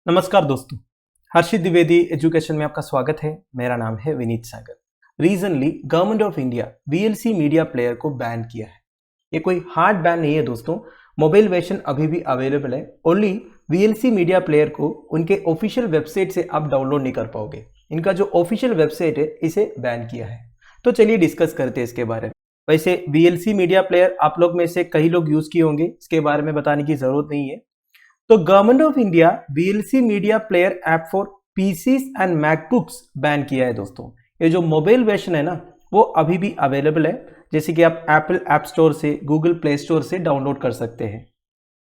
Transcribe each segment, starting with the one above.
नमस्कार दोस्तों, हर्षित द्विवेदी एजुकेशन में आपका स्वागत है। मेरा नाम है Vineet Sagar. Regionally government of India VLC media player को बैन किया है। ये कोई हार्ड बैन नहीं है दोस्तों, मोबाइल वर्जन अभी भी अवेलेबल है। ओनली वीएलसी मीडिया प्लेयर को उनके ऑफिशियल वेबसाइट से आप डाउनलोड नहीं कर पाओगे। इनका जो ऑफिशियल वेबसाइट है इसे बैन किया है। तो चलिए डिस्कस करते हैं इसके बारे में। वैसे वीएलसी मीडिया प्लेयर आप लोग में से कई लोग यूज किए होंगे, इसके बारे में बताने की जरूरत नहीं है। तो government of India VLC media player app for PCs and MacBooks ban किया है दोस्तों। ये जो मोबाइल वर्जन है ना वो अभी भी अवेलेबल है, जैसे कि आप एप्पल ऐप स्टोर से, गूगल प्ले स्टोर से डाउनलोड कर सकते हैं।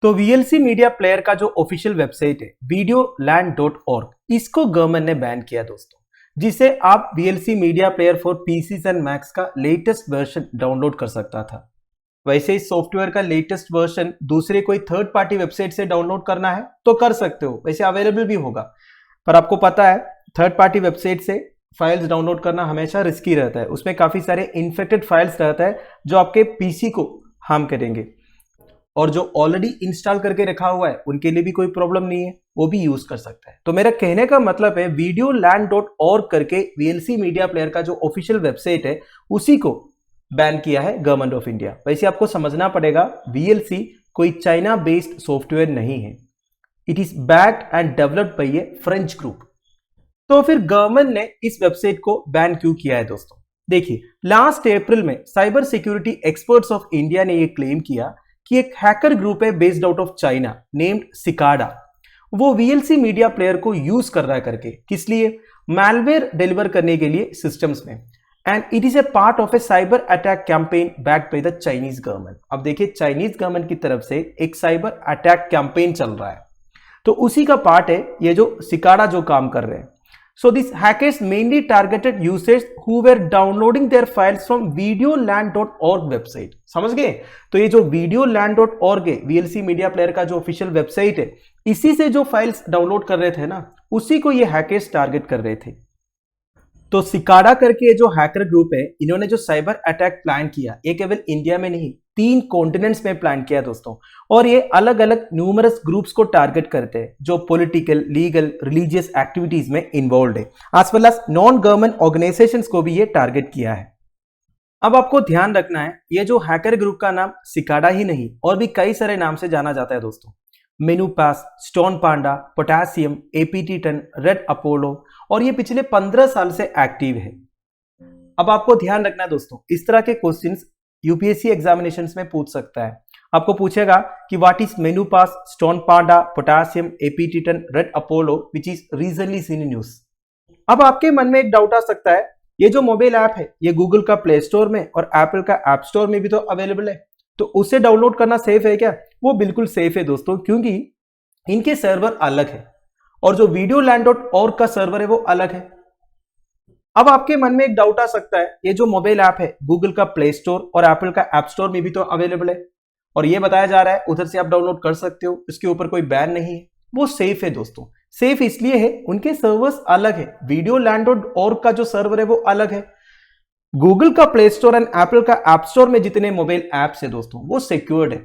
तो वीएलसी मीडिया प्लेयर का जो ऑफिशियल वेबसाइट है videoland.org, इसको गवर्नमेंट ने बैन किया दोस्तों, जिसे आप VLC media player for PCs and Macs का लेटेस्ट वर्जन डाउनलोड कर सकता था। वैसे इस सॉफ्टवेयर का लेटेस्ट वर्जन दूसरे कोई थर्ड पार्टी वेबसाइट से डाउनलोड करना है तो कर सकते हो, वैसे अवेलेबल भी होगा। पर आपको पता है थर्ड पार्टी वेबसाइट से फाइल्स डाउनलोड करना हमेशा रिस्की रहता है। उसमें काफी सारे इन्फेक्टेड फाइल्स रहता है जो आपके पीसी को हार्म करेंगे, और जो ऑलरेडी इंस्टॉल करके रखा हुआ है उनके लिए भी कोई प्रॉब्लम नहीं है, वो भी यूज कर सकता है। तो मेरा कहने का मतलब है videoland.org करके वीएलसी मीडिया प्लेयर का जो ऑफिशियल वेबसाइट है उसी को बैन किया है गवर्नमेंट ऑफ इंडिया। वैसे आपको समझना पड़ेगा वीएलसी कोई चाइना बेस्ड सॉफ्टवेयर नहीं है, it is backed and developed by A French group. तो फिर गवर्नमेंट ने इस वेबसाइट को बैन क्यों किया है दोस्तों? देखिए, लास्ट अप्रैल में cyber security experts of India ने यह क्लेम किया कि एक हैकर ग्रुप है based out of China named cicada, वो वीएलसी मीडिया प्लेयर को यूज कर रहा है करके, किस लिए? मैलवेयर डिलीवर करने के लिए सिस्टम्स में। And it is a part of A cyber attack campaign backed by the Chinese government. अब देखिए, चाइनीज गवर्नमेंट की तरफ से एक साइबर अटैक कैंपेन चल रहा है, तो उसी का पार्ट है ये जो सिकाडा जो काम कर रहे हैं। So this hackers mainly targeted users who were downloading their files from videoland.org website. समझ गए? तो ये जो videoland.org है, वीएलसी मीडिया प्लेयर का जो ऑफिशियल वेबसाइट है, इसी से जो फाइल्स डाउनलोड कर रहे थे ना, उसी को ये हैकर्स टारगेट कर रहे थे। तो सिकाडा करके जो हैकर ग्रुप है, इन्होंने जो साइबर अटैक प्लान किया, ये केवल इंडिया में नहीं 3 कॉन्टिनेंट्स में प्लान किया दोस्तों। और ये अलग अलग न्यूमरस ग्रुप्स को टारगेट करते हैं जो पॉलिटिकल, लीगल, रिलीजियस एक्टिविटीज में इन्वॉल्व है, as well as non government organisations को भी ये टारगेट किया है। अब आपको ध्यान रखना है, ये जो हैकर ग्रुप का नाम सिकाडा ही नहीं और भी कई सारे नाम से जाना जाता है दोस्तों। मेनूपास, Stone Panda, Potassium, APT10, Red Apollo, और ये पिछले 15 साल से एक्टिव है। अब आपको ध्यान रखना है दोस्तों, इस तरह के क्वेश्चंस यूपीएससी एग्जामिनेशंस में पूछ सकता है। आपको पूछेगा कि what is MenuPass, Stone Panda, Potassium, APT10, Red Apollo which is recently seen in news. अब आपके मन में एक डाउट आ सकता है, ये जो मोबाइल ऐप है ये गूगल का प्ले स्टोर में और एप्पल का ऐप स्टोर में भी तो अवेलेबल है, तो उसे डाउनलोड करना सेफ है क्या? वो बिल्कुल सेफ है दोस्तों, क्योंकि इनके सर्वर अलग है और जो videoland.org का सर्वर है वो अलग है। अब आपके मन में एक डाउट आ सकता है, ये जो मोबाइल ऐप है गूगल का प्ले स्टोर और एप्पल का ऐप स्टोर में भी तो अवेलेबल है, और ये बताया जा रहा है उधर से आप डाउनलोड कर सकते हो, इसके ऊपर कोई बैन नहीं है। वो सेफ है दोस्तों। सेफ इसलिए है उनके सर्वर्स अलग है, videoland.org का जो सर्वर है वो अलग है। गूगल का प्ले स्टोर एंड एप्पल का ऐप स्टोर में जितने मोबाइल ऐप्स है दोस्तों वो सिक्योर्ड है,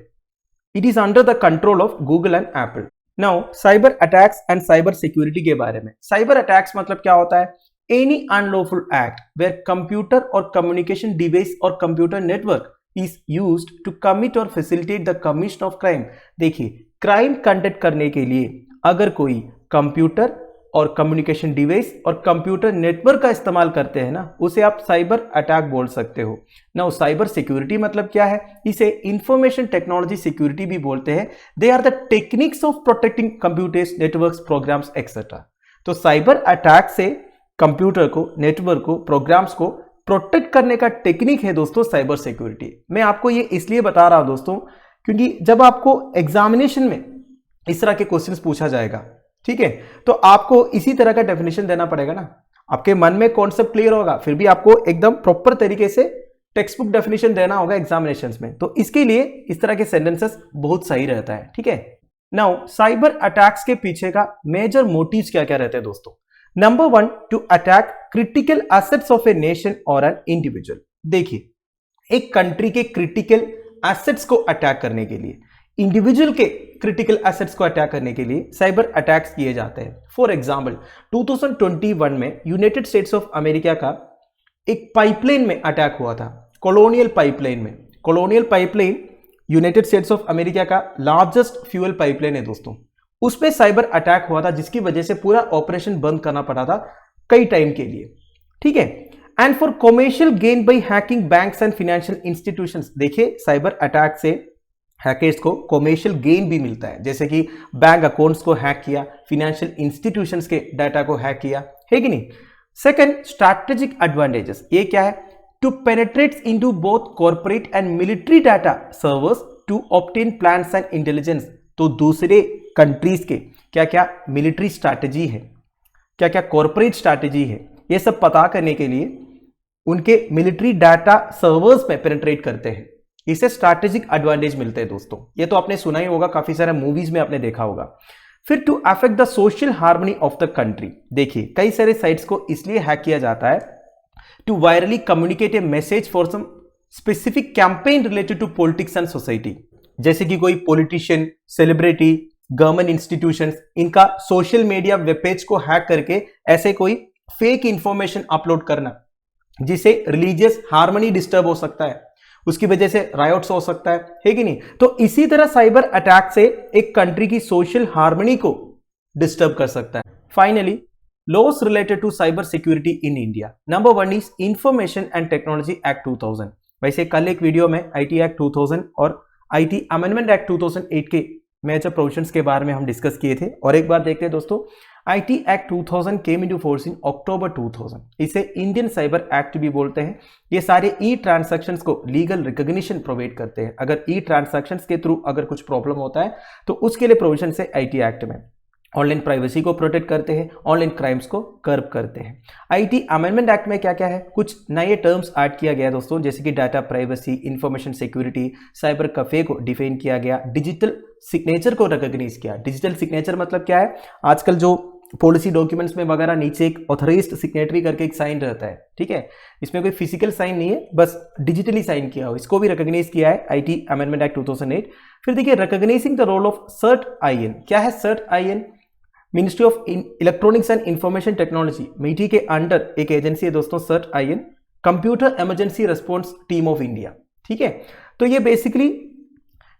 it is under the control of Google and Apple. Now cyber attacks and cyber security के बारे में। साइबर अटैक्स मतलब क्या होता है? Any unlawful act where computer or communication device or computer network is used to commit or facilitate the commission of crime. देखिए, crime conduct करने के लिए अगर कोई computer or communication device or computer network का इस्तेमाल करते हैं ना, उसे आप साइबर अटैक बोल सकते हो। नाउ साइबर सिक्योरिटी मतलब क्या है? इसे इंफॉर्मेशन टेक्नोलॉजी सिक्योरिटी भी बोलते हैं। They are the techniques of protecting computers, networks, programs etcetera. तो साइबर अटैक से कंप्यूटर को, नेटवर्क को, प्रोग्राम्स को प्रोटेक्ट करने का टेक्निक है दोस्तों साइबर सिक्योरिटी। मैं आपको ये इसलिए बता रहा हूं दोस्तों, क्योंकि जब आपको एग्जामिनेशन में इस तरह के क्वेश्चंस पूछा जाएगा, ठीक है, तो आपको इसी तरह का डेफिनेशन देना पड़ेगा ना। आपके मन में कॉन्सेप्ट क्लियर होगा, फिर भी आपको एकदम प्रॉपर तरीके से टेक्स्ट बुक डेफिनेशन देना होगा एग्जामिनेशंस में, तो इसके लिए इस तरह के सेंटेंसेस बहुत सही रहता है, ठीक है। नाउ साइबर अटैक्स के पीछे का मेजर मोटिव्स क्या क्या रहते हैं दोस्तों? Number 1, to attack critical assets of a nation और एन इंडिविजुअल। देखिए, एक कंट्री के क्रिटिकल एसेट्स को अटैक करने के लिए, इंडिविजुअल के क्रिटिकल एसेट्स को अटैक करने के लिए साइबर अटैक्स किए जाते हैं। फॉर एग्जाम्पल 2021 में यूनाइटेड स्टेट्स ऑफ अमेरिका का एक पाइपलाइन में अटैक हुआ था, कॉलोनियल पाइपलाइन में। Colonial pipeline United states of America का लार्जेस्ट फ्यूल पाइपलाइन है दोस्तों। उस पर साइबर अटैक हुआ था जिसकी वजह से पूरा ऑपरेशन बंद करना पड़ा था कई टाइम के लिए, ठीक है। And for commercial gain by hacking banks and financial institutions, देखिए साइबर अटैक से हैकर्स को कॉमर्शियल गेन भी मिलता है, जैसे कि बैंक अकाउंट्स को हैक किया, फाइनेंशियल इंस्टीट्यूशंस के डाटा को हैक किया, है कि नहीं। सेकंड, स्ट्रैटेजिक एडवांटेजेस, ये क्या है, to penetrate into both corporate and military data servers to obtain plans and intelligence. तो दूसरे कंट्रीज के क्या क्या मिलिट्री स्ट्रैटेजी है, क्या क्या कॉर्पोरेट स्ट्रैटेजी है, ये सब पता करने के लिए उनके मिलिट्री डाटा सर्वर्स में पेनिट्रेट करते हैं। इससे स्ट्रैटेजिक एडवांटेज मिलते हैं दोस्तों। ये तो आपने सुना ही होगा, काफी सारे मूवीज में आपने देखा होगा। फिर to affect the social harmony of the country, देखिए कई सारे साइट्स को इसलिए हैक किया जाता है to virally communicate a message for some specific campaign related to politics and society, जैसे कि कोई पॉलिटिशियन, सेलिब्रिटी, गवर्नमेंट इंस्टीट्यूशंस, इनका सोशल मीडिया वेब पेज को हैक करके ऐसे कोई फेक इंफॉर्मेशन अपलोड करना जिसे रिलीजियस हार्मनी डिस्टर्ब हो सकता है, उसकी वजह से रायोट्स हो सकता है कि नहीं। तो इसी तरह साइबर अटैक से एक कंट्री की सोशल हार्मनी को डिस्टर्ब कर सकता है। Finally, laws related to cyber security in India, number 1 is information and technology act 2000। वैसे कल एक वीडियो में आईटी एक्ट 2000 और आईटी अमेंडमेंट एक्ट 2008 के मेजर प्रोविजंस के बारे में हम डिस्कस किए थे। और एक बार देखते हैं दोस्तों, IT act 2000 came into force in October 2000। इसे इंडियन साइबर एक्ट भी बोलते हैं। ये सारे ई ट्रांजैक्शंस को लीगल रिकॉग्निशन प्रोवाइड करते हैं। अगर ई ट्रांजैक्शंस के थ्रू अगर कुछ प्रॉब्लम होता है तो उसके लिए प्रोविजन है आईटी एक्ट में। ऑनलाइन प्राइवेसी को प्रोटेक्ट करते हैं, ऑनलाइन क्राइम्स को कर्ब करते हैं। आईटी अमेंडमेंट एक्ट में क्या क्या है, कुछ नए टर्म्स ऐड किया गया दोस्तों, जैसे कि data privacy, information security, cyber cafe को डिफाइन किया गया, डिजिटल सिग्नेचर को रिकॉग्नाइज किया। डिजिटल सिग्नेचर मतलब क्या है, आजकल जो पॉलिसी डॉक्यूमेंट्स में वगैरह नीचे एक ऑथराइज्ड सिग्नेटरी करके एक साइन रहता है, ठीक है, इसमें कोई फिजिकल साइन नहीं है, बस डिजिटली साइन किया हो, इसको भी रिकॉग्नाइज किया है आईटी अमेंडमेंट एक्ट 2008। फिर देखिए recognising the role of CERT In, क्या है CERT In, ministry of electronics and information technology, MeitY के अंडर एक एजेंसी है दोस्तों CERT In, computer emergency response team of India, ठीक है। तो ये बेसिकली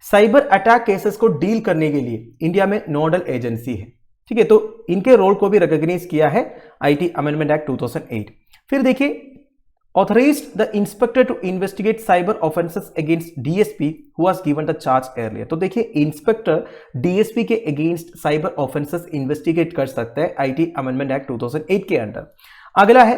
साइबर अटैक केसेस को डील करने के लिए इंडिया में नोडल एजेंसी है, ठीक है। तो इनके रोल को भी रिकॉग्नाइज किया है आईटी अमेंडमेंट एक्ट 2008। फिर देखिए authorised the inspector to investigate cyber offences against DSP who was given the charge earlier. तो देखिए इंस्पेक्टर डीएसपी के अगेंस्ट साइबर ऑफेंसेस इन्वेस्टिगेट कर सकता है आईटी अमेंडमेंट एक्ट 2008 के अंडर। अगला है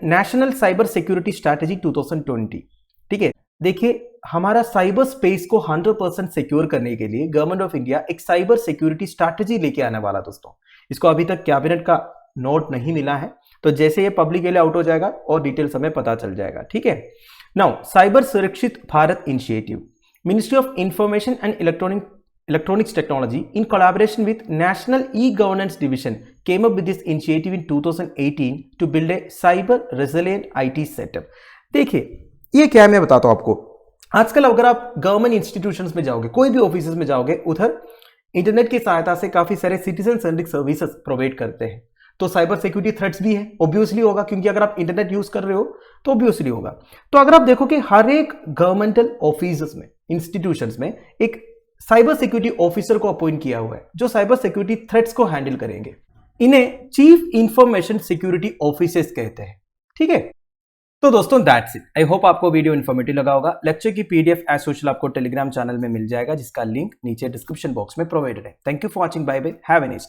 नेशनल साइबर सिक्योरिटी स्ट्रैटेजी 2020, ठीक है। देखिए हमारा साइबर स्पेस को 100% सिक्योर करने के लिए गवर्नमेंट ऑफ इंडिया एक साइबर सिक्योरिटी स्ट्रैटेजी लेके आने वाला दोस्तों। इसको अभी तक कैबिनेट का नोट नहीं मिला है, तो जैसे ये पब्लिक के लिए आउट हो जाएगा और डिटेल्स हमें पता चल जाएगा, ठीक है। नाउ साइबर सुरक्षित Bharat initiative, ministry of information and electronics technology in collaboration with National E-Governance Division came up with this initiative in 2018 to build a cyber resilient IT setup। देखिए ये क्या है मैं बताता हूं आपको। आजकल अगर आप गवर्नमेंट इंस्टीट्यूशंस में जाओगे, कोई भी ऑफिस में जाओगे, उधर इंटरनेट की सहायता से काफी सारे सिटीजन सेंट्रिक सर्विसेज प्रोवाइड करते हैं। तो साइबर सिक्योरिटी थ्रेट्स भी है, ऑब्वियसली होगा, क्योंकि अगर आप इंटरनेट यूज कर रहे हो तो ऑब्वियसली होगा। तो अगर आप देखो कि हर एक गवर्नमेंटल ऑफिस में, इंस्टीट्यूशंस में एक साइबर सिक्योरिटी ऑफिसर को अपॉइंट किया हुआ है जो साइबर सिक्योरिटी थ्रेट्स को हैंडल करेंगे। इन्हें चीफ इंफॉर्मेशन सिक्योरिटी ऑफिसर्स कहते हैं, ठीक है। तो दोस्तों दैट्स इट। आई होप आपको वीडियो इन्फॉर्मेटिव लगा होगा। लेक्चर की पीडीएफ एज सोशल आपको टेलीग्राम चैनल में मिल जाएगा, जिसका लिंक नीचे डिस्क्रिप्शन बॉक्स में प्रोवाइडेड है। Thank you for watching, bye bye, have a nice day.